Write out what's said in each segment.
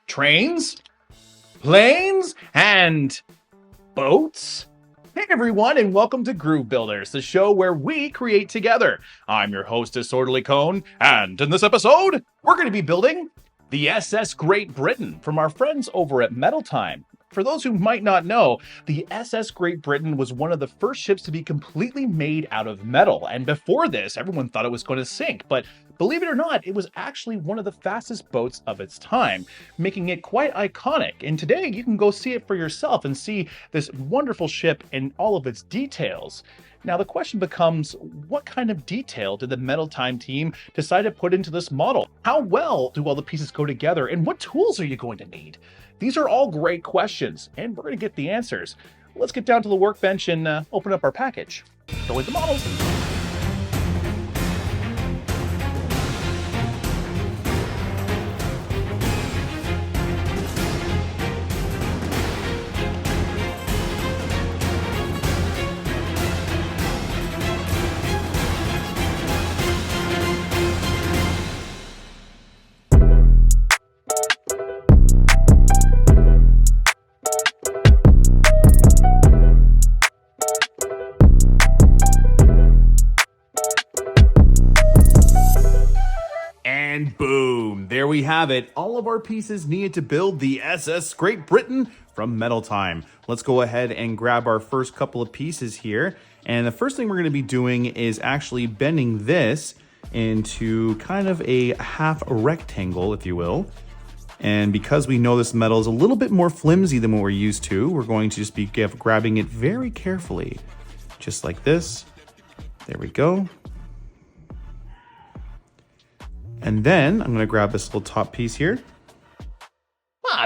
trains, planes, and boats? Hey everyone, and welcome to Groove Builders, the show where we create together. I'm your host, Disorderlycone, and in this episode, we're going to be building the SS Great Britain from our friends over at Metal Time. For those who might not know, the SS Great Britain was one of the first ships to be completely made out of metal, and before this, everyone thought it was going to sink, but believe it or not, it was actually one of the fastest boats of its time, making it quite iconic. And today, you can go see it for yourself and see this wonderful ship in all of its details. Now, the question becomes, what kind of detail did the Metal Time team decide to put into this model? How well do all the pieces go together, and what tools are you going to need? These are all great questions, and we're going to get the answers. Let's get down to the workbench and open up our package. Go with the models. And boom, there we have it. All of our pieces needed to build the SS Great Britain from Metal Time. Let's go ahead and grab our first couple of pieces here. And the first thing we're going to be doing is actually bending this into kind of a half rectangle, if you will. And because we know this metal is a little bit more flimsy than what we're used to, we're going to just be grabbing it very carefully, just like this. There we go. And then I'm going to grab this little top piece here.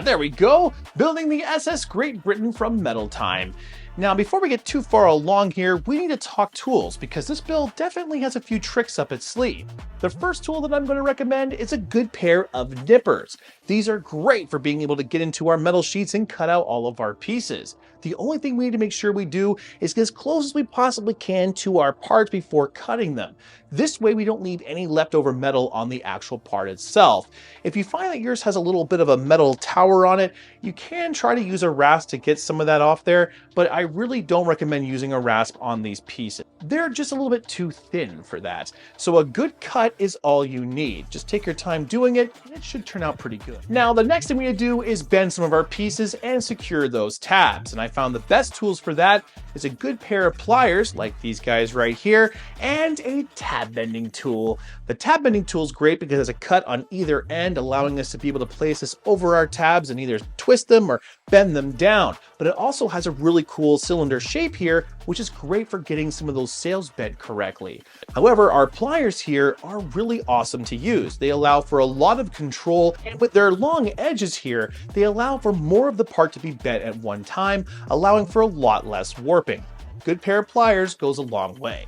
There we go. Building the SS Great Britain from Metal Time. Now, before we get too far along here, we need to talk tools because this build definitely has a few tricks up its sleeve. The first tool that I'm going to recommend is a good pair of nippers. These are great for being able to get into our metal sheets and cut out all of our pieces. The only thing we need to make sure we do is get as close as we possibly can to our parts before cutting them. This way we don't leave any leftover metal on the actual part itself. If you find that yours has a little bit of a metal tower on it, you can try to use a rasp to get some of that off there, but I really don't recommend using a rasp on these pieces. They're just a little bit too thin for that. So a good cut is all you need. Just take your time doing it, and it should turn out pretty good. Now, the next thing we need to do is bend some of our pieces and secure those tabs. And I found the best tools for that is a good pair of pliers, like these guys right here, and a tab bending tool. The tab bending tool is great because it has a cut on either end, allowing us to be able to place this over our tabs and either twist them or bend them down. But it also has a really cool cylinder shape here, which is great for getting some of those sails bent correctly. However, our pliers here are really awesome to use. They allow for a lot of control, and with their long edges here, they allow for more of the part to be bent at one time, allowing for a lot less warping. Good pair of pliers goes a long way.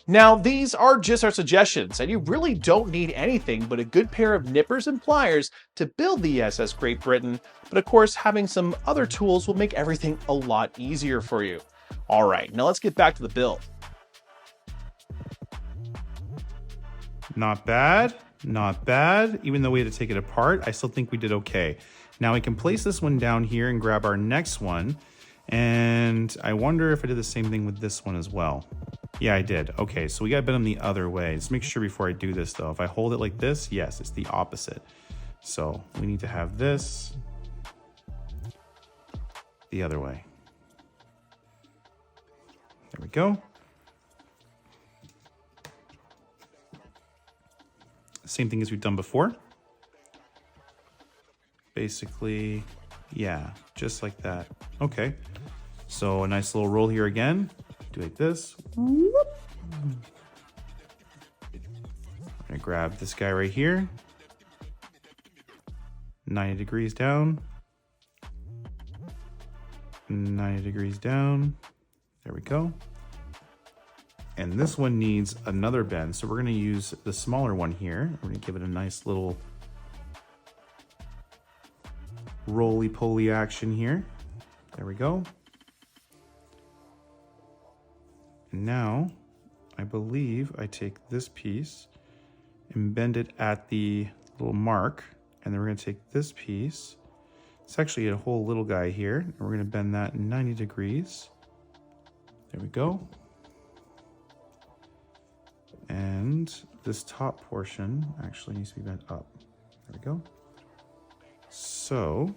Now, these are just our suggestions, and you really don't need anything but a good pair of nippers and pliers to build the SS Great Britain, but of course, having some other tools will make everything a lot easier for you. All right, now let's get back to the build. Not bad, not bad. Even though we had to take it apart, I still think we did okay. Now we can place this one down here and grab our next one, and I wonder if I did the same thing with this one as well. Yeah, I did. Okay, so we got to bend them the other way. Let's make sure before I do this, though. If I hold it like this, yes, it's the opposite. So we need to have this the other way. There we go. Same thing as we've done before. Basically, yeah, just like that. Okay, so a nice little roll here again. Do like this. I'm gonna grab this guy right here. 90 degrees down. 90 degrees down. There we go. And this one needs another bend, so we're gonna use the smaller one here. We're gonna give it a nice little roly-poly action here. There we go. And now, I believe I take this piece and bend it at the little mark, and then we're gonna take this piece It's actually a whole little guy here. And we're gonna bend that 90 degrees. There we go. And this top portion actually needs to be bent up. There we go. So,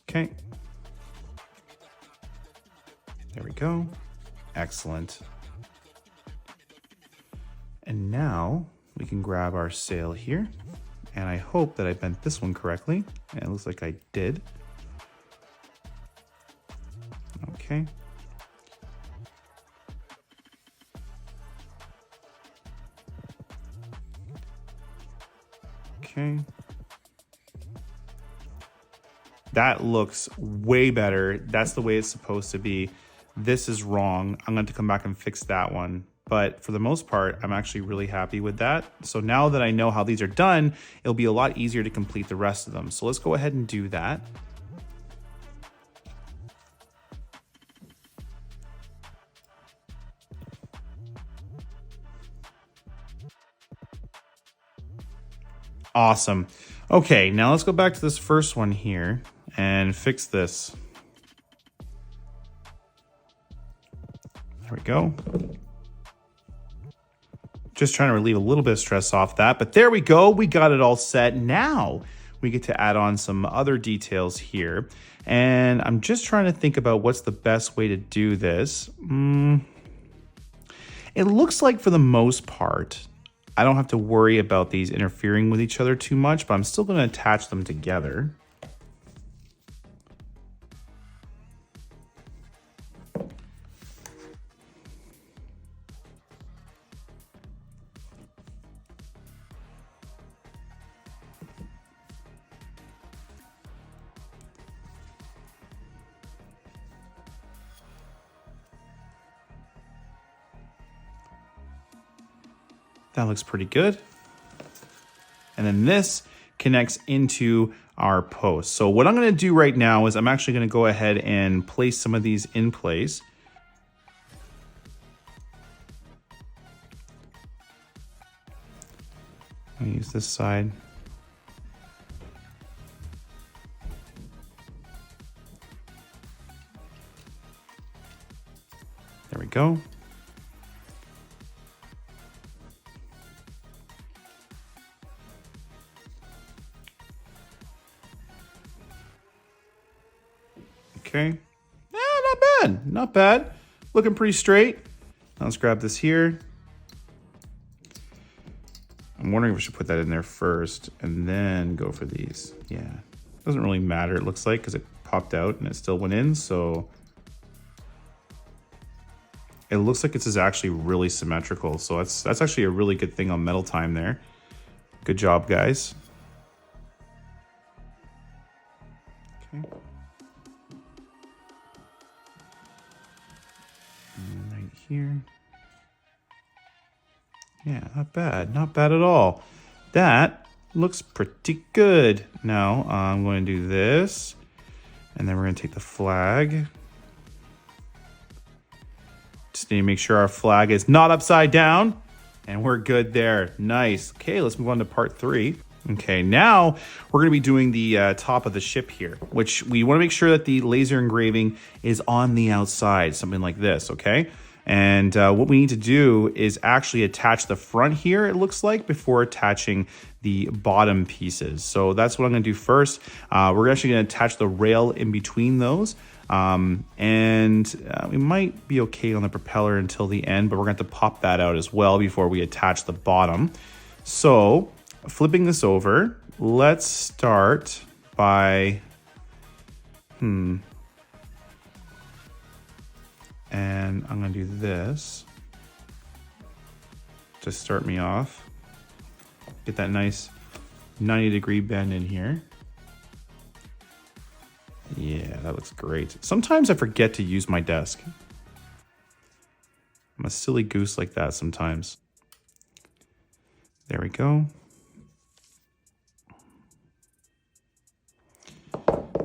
okay. There we go. Excellent. And now we can grab our sail here. And I hope that I bent this one correctly. And it looks like I did. Okay. Okay. That looks way better. That's the way it's supposed to be. This is wrong. I'm going to come back and fix that one. But for the most part, I'm actually really happy with that. So now that I know how these are done, it'll be a lot easier to complete the rest of them. So let's go ahead and do that. Awesome. Okay, now let's go back to this first one here and fix this. There we go. Just trying to relieve a little bit of stress off that, but there we go. We got it all set. Now we get to add on some other details here. And I'm just trying to think about what's the best way to do this. It looks like for the most part, I don't have to worry about these interfering with each other too much, but I'm still going to attach them together. That looks pretty good. And then this connects into our post. So what I'm going to do right now is I'm actually going to go ahead and place some of these in place. I'm going to use this side. There we go. Okay. Yeah, not bad. Not bad. Looking pretty straight. Now let's grab this here. I'm wondering if we should put that in there first and then go for these. Yeah. Doesn't really matter, it looks like, because it popped out and it still went in. So it looks like this is actually really symmetrical. So that's actually a really good thing on metal time there. Good job, guys. Okay. Right here. Yeah, not bad. Not bad at all. That looks pretty good. Now I'm going to do this. And then we're going to take the flag. Just need to make sure our flag is not upside down. And we're good there. Nice. Okay, let's move on to part 3. Okay, now we're going to be doing the top of the ship here, which we want to make sure that the laser engraving is on the outside, something like this, okay? And what we need to do is actually attach the front here, it looks like, before attaching the bottom pieces. So that's what I'm going to do first. We're actually going to attach the rail in between those. We might be okay on the propeller until the end, but we're going to have to pop that out as well before we attach the bottom. So flipping this over, let's start by, and I'm going to do this to start me off. Get that nice 90-degree bend in here. Yeah, that looks great. Sometimes I forget to use my desk. I'm a silly goose like that sometimes. There we go.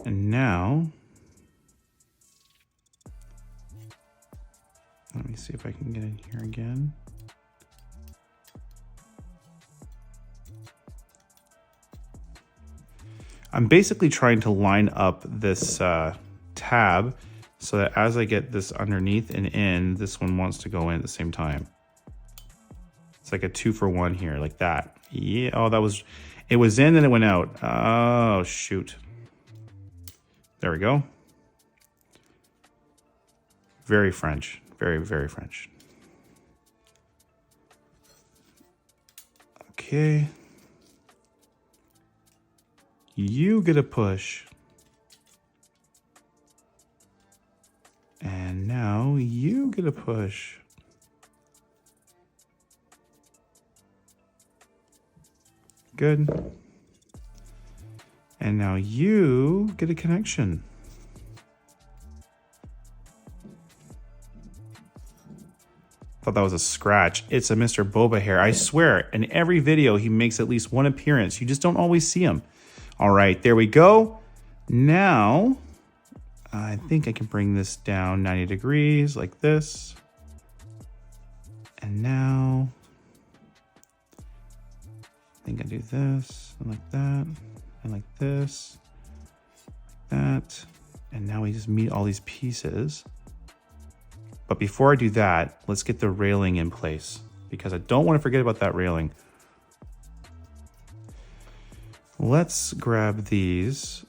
And now, let me see if I can get in here again. I'm basically trying to line up this tab so that as I get this underneath and in, this one wants to go in at the same time. It's like a 2-for-1 here, like that. Yeah, oh, it was in and it went out. Oh, shoot. There we go. Very French, very, very French. Okay. You get a push. And now you get a push. Good. And now you get a connection. Thought that was a scratch. It's a Mr. Boba hair. I swear, in every video, he makes at least one appearance. You just don't always see him. All right, there we go. Now, I think I can bring this down 90 degrees like this. And now, I think I do this, and like that, and like this, like that. And now we just meet all these pieces. But before I do that, let's get the railing in place because I don't want to forget about that railing. Let's grab these.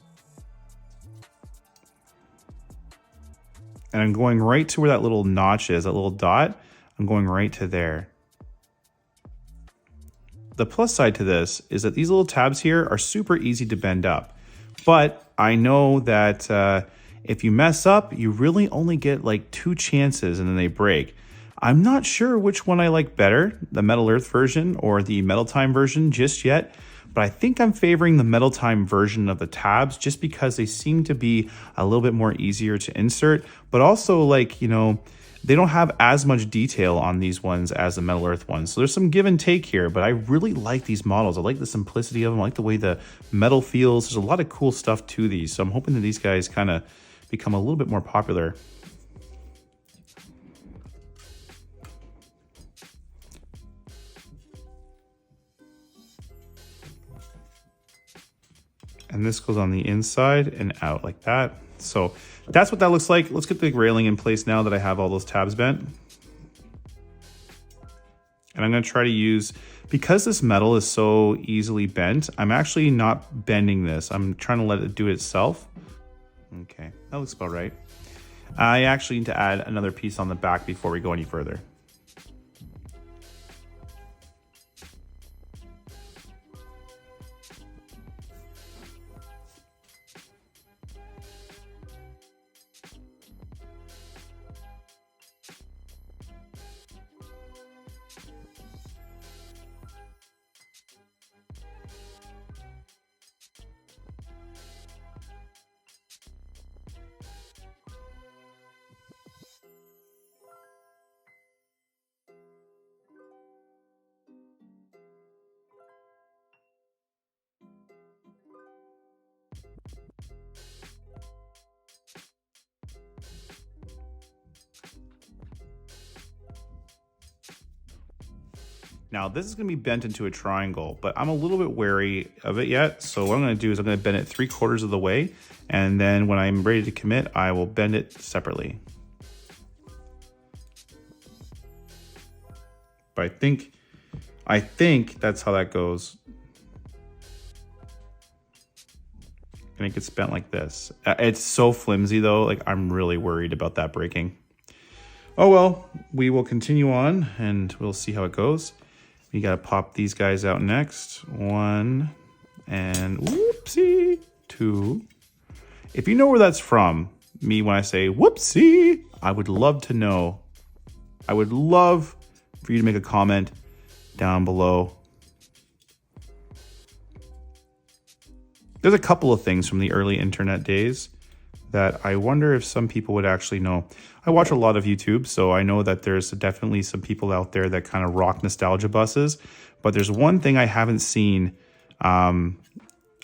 And I'm going right to where that little notch is, that little dot. I'm going right to there. The plus side to this is that these little tabs here are super easy to bend up. But I know that if you mess up, you really only get like 2 chances and then they break. I'm not sure which one I like better, the Metal Earth version or the Metal Time version just yet. But I think I'm favoring the Metal Time version of the tabs just because they seem to be a little bit more easier to insert. But also, like, you know, they don't have as much detail on these ones as the Metal Earth ones. So there's some give and take here, but I really like these models. I like the simplicity of them. I like the way the metal feels. There's a lot of cool stuff to these. So I'm hoping that these guys kind of become a little bit more popular. And this goes on the inside and out like that. So that's what that looks like. Let's get the railing in place now that I have all those tabs bent. And I'm going to try to use, because this metal is so easily bent, I'm actually not bending this. I'm trying to let it do it itself. Okay, that looks about right. I actually need to add another piece on the back before we go any further. Now this is going to be bent into a triangle, but I'm a little bit wary of it yet. So what I'm going to do is I'm going to bend it 3/4 of the way. And then when I'm ready to commit, I will bend it separately. But I think that's how that goes. And it gets bent like this. It's so flimsy though. Like I'm really worried about that breaking. Oh well, we will continue on and we'll see how it goes. We got to pop these guys out next. 1 and whoopsie, 2. If you know where that's from, me when I say whoopsie, I would love to know. I would love for you to make a comment down below. There's a couple of things from the early internet days that I wonder if some people would actually know. I watch a lot of YouTube, so I know that there's definitely some people out there that kind of rock nostalgia buses. But there's one thing I haven't seen. I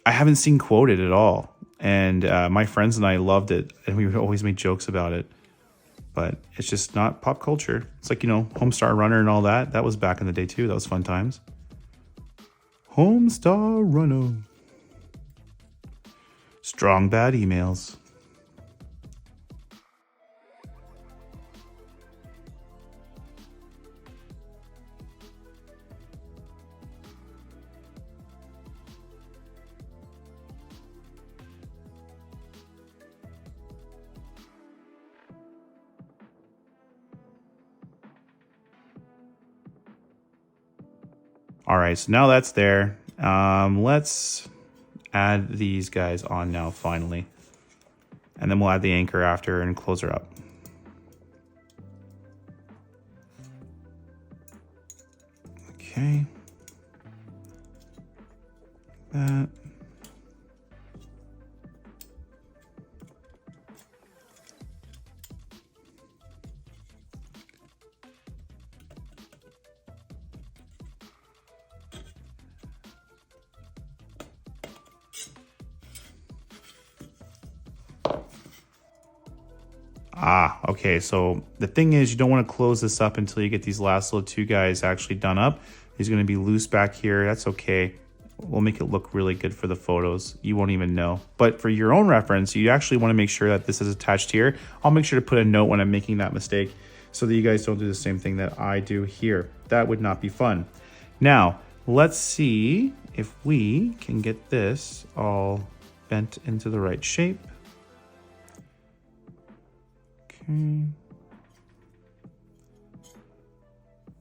haven't seen quoted at all. And my friends and I loved it, and we would always make jokes about it. But it's just not pop culture. It's like, you know, Homestar Runner and all that. That was back in the day too. That was fun times. Homestar Runner. Strong bad emails. All right, so now that's there. Let's add these guys on now, finally. And then we'll add the anchor after and close her up. Okay. That. Okay, so the thing is you don't want to close this up until you get these last little two guys actually done up. He's going to be loose back here. That's okay. We'll make it look really good for the photos. You won't even know. But for your own reference, you actually want to make sure that this is attached here. I'll make sure to put a note when I'm making that mistake so that you guys don't do the same thing that I do here. That would not be fun. Now, let's see if we can get this all bent into the right shape. Okay.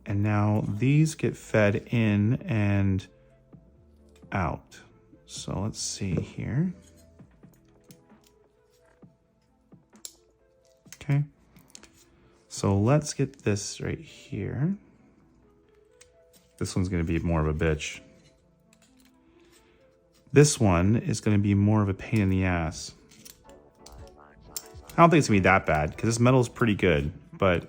And now these get fed in and out. So let's see here. Okay. So let's get this right here. This one's going to be more of a bitch. This one is going to be more of a pain in the ass. I don't think it's gonna be that bad because this metal is pretty good, but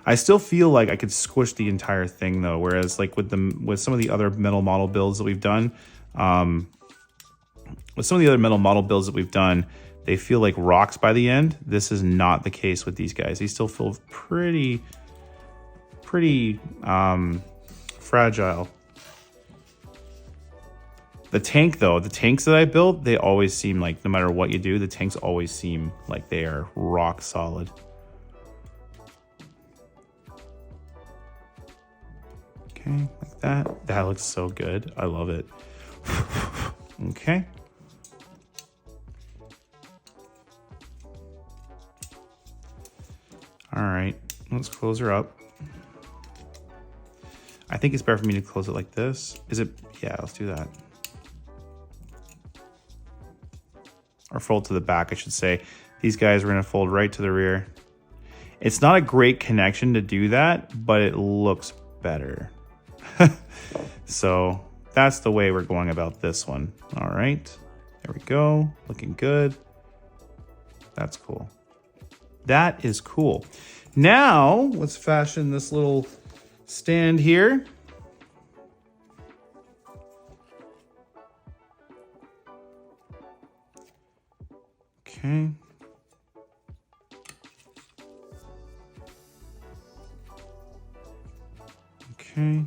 I still feel like I could squish the entire thing though. Whereas like with some of the other metal model builds that we've done, they feel like rocks by the end. This is not the case with these guys. They still feel pretty fragile. The tank though, the tanks that I built, they always seem like no matter what you do, the tanks always seem like they are rock solid. Okay, like that. That looks so good. I love it. Okay. All right, let's close her up. I think it's better for me to close it like this. Is it? Yeah, let's do that. Or fold to the back, I should say. These guys are gonna fold right to the rear. It's not a great connection to do that, but it looks better. So that's the way we're going about this one. All right, there we go, looking good. That's cool. That is cool. Now let's fashion this little stand here. Okay. Okay.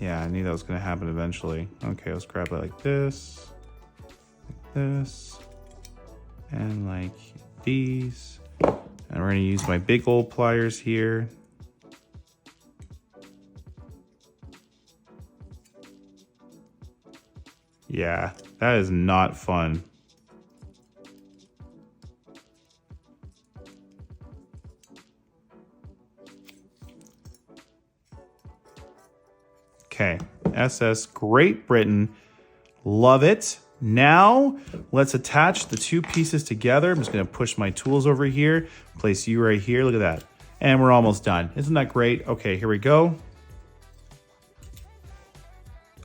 Yeah, I knew that was going to happen eventually. Okay, let's grab it like this, and like these. And we're going to use my big old pliers here. Yeah, that is not fun. Okay, SS Great Britain, love it. Now let's attach the two pieces together. I'm just gonna push my tools over here, place you right here, look at that. And we're almost done. Isn't that great? Okay, here we go.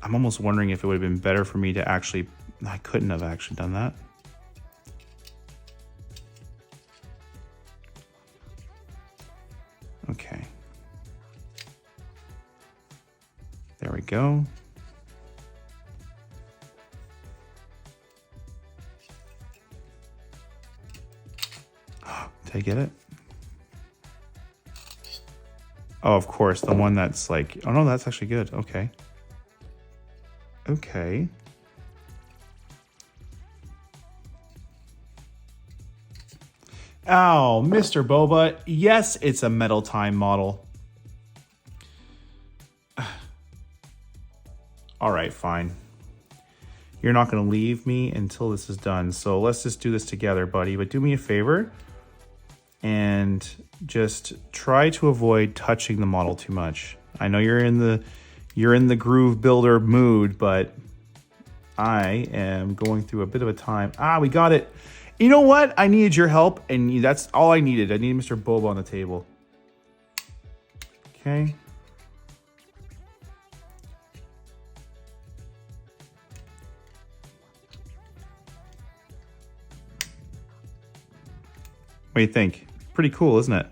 I'm almost wondering if it would have been better for me to actually, I couldn't have actually done that. Okay. There we go. Did I get it? Oh, of course, the one that's like, oh no, that's actually good. Okay. Okay. Oh, Mr. Boba. Yes, it's a Metal Time model. All right, fine. You're not going to leave me until this is done. So let's just do this together, buddy. But do me a favor and just try to avoid touching the model too much. I know you're in the groove builder mood, but I am going through a bit of a time. Ah, we got it. You know what? I needed your help, and that's all I needed. I needed Mr. Boba on the table. Okay. What do you think? Pretty cool, isn't it?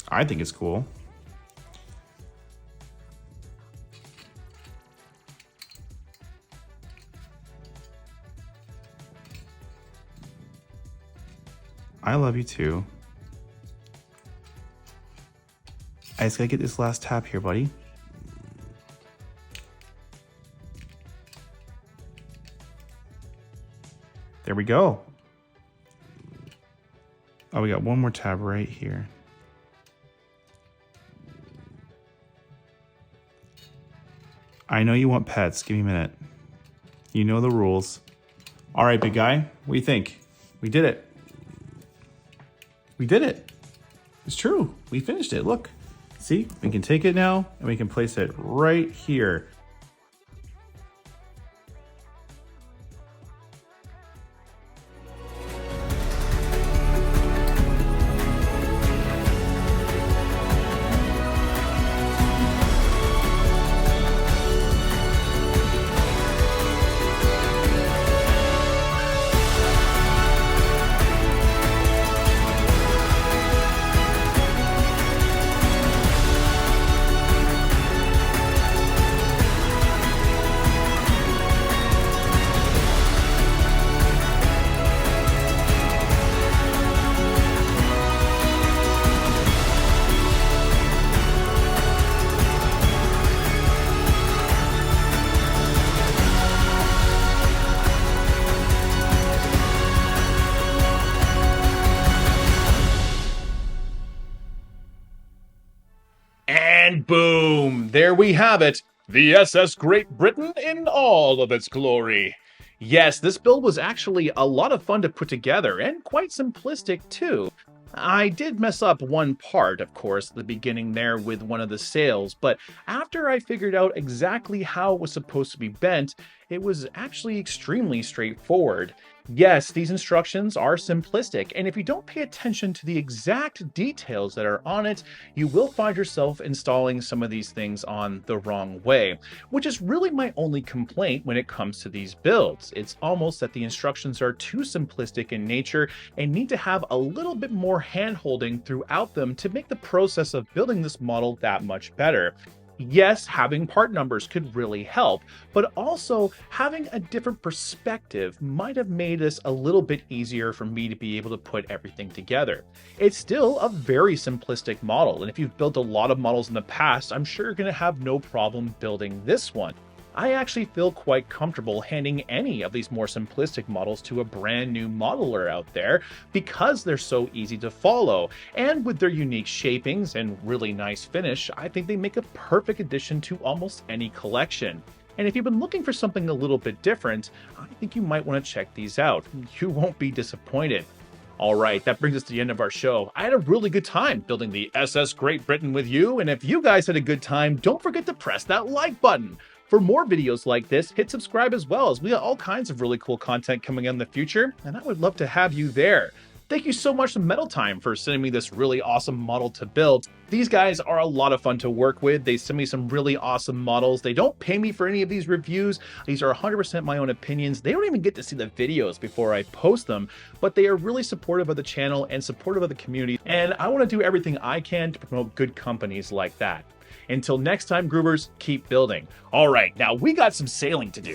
I think it's cool. I love you too. I just gotta get this last tap here, buddy. There we go. Oh, we got one more tab right here. I know you want pets. Give me a minute. You know the rules. All right, big guy. What do you think? We did it. We did it. It's true. We finished it. Look. See? We can take it now, and we can place it right here. And boom, there we have it. The SS Great Britain in all of its glory. Yes, this build was actually a lot of fun to put together and quite simplistic too. I did mess up one part, of course, at the beginning there with one of the sails, but after I figured out exactly how it was supposed to be bent, it was actually extremely straightforward. Yes, these instructions are simplistic, and if you don't pay attention to the exact details that are on it, you will find yourself installing some of these things on the wrong way, which is really my only complaint when it comes to these builds. It's almost that the instructions are too simplistic in nature and need to have a little bit more hand-holding throughout them to make the process of building this model that much better. Yes, having part numbers could really help, but also having a different perspective might have made this a little bit easier for me to be able to put everything together. It's still a very simplistic model, and if you've built a lot of models in the past, I'm sure you're going to have no problem building this one. I actually feel quite comfortable handing any of these more simplistic models to a brand new modeler out there because they're so easy to follow, and with their unique shapings and really nice finish, I think they make a perfect addition to almost any collection. And if you've been looking for something a little bit different, I think you might want to check these out. You won't be disappointed. Alright, that brings us to the end of our show. I had a really good time building the SS Great Britain with you, and if you guys had a good time, don't forget to press that like button. For more videos like this, hit subscribe as well, as we got all kinds of really cool content coming in the future, and I would love to have you there. Thank you so much to Metal Time for sending me this really awesome model to build. These guys are a lot of fun to work with. They send me some really awesome models. They don't pay me for any of these reviews. These are 100% my own opinions. They don't even get to see the videos before I post them, but they are really supportive of the channel and supportive of the community, and I want to do everything I can to promote good companies like that. Until next time, Groovers, keep building. All right, now we got some sailing to do.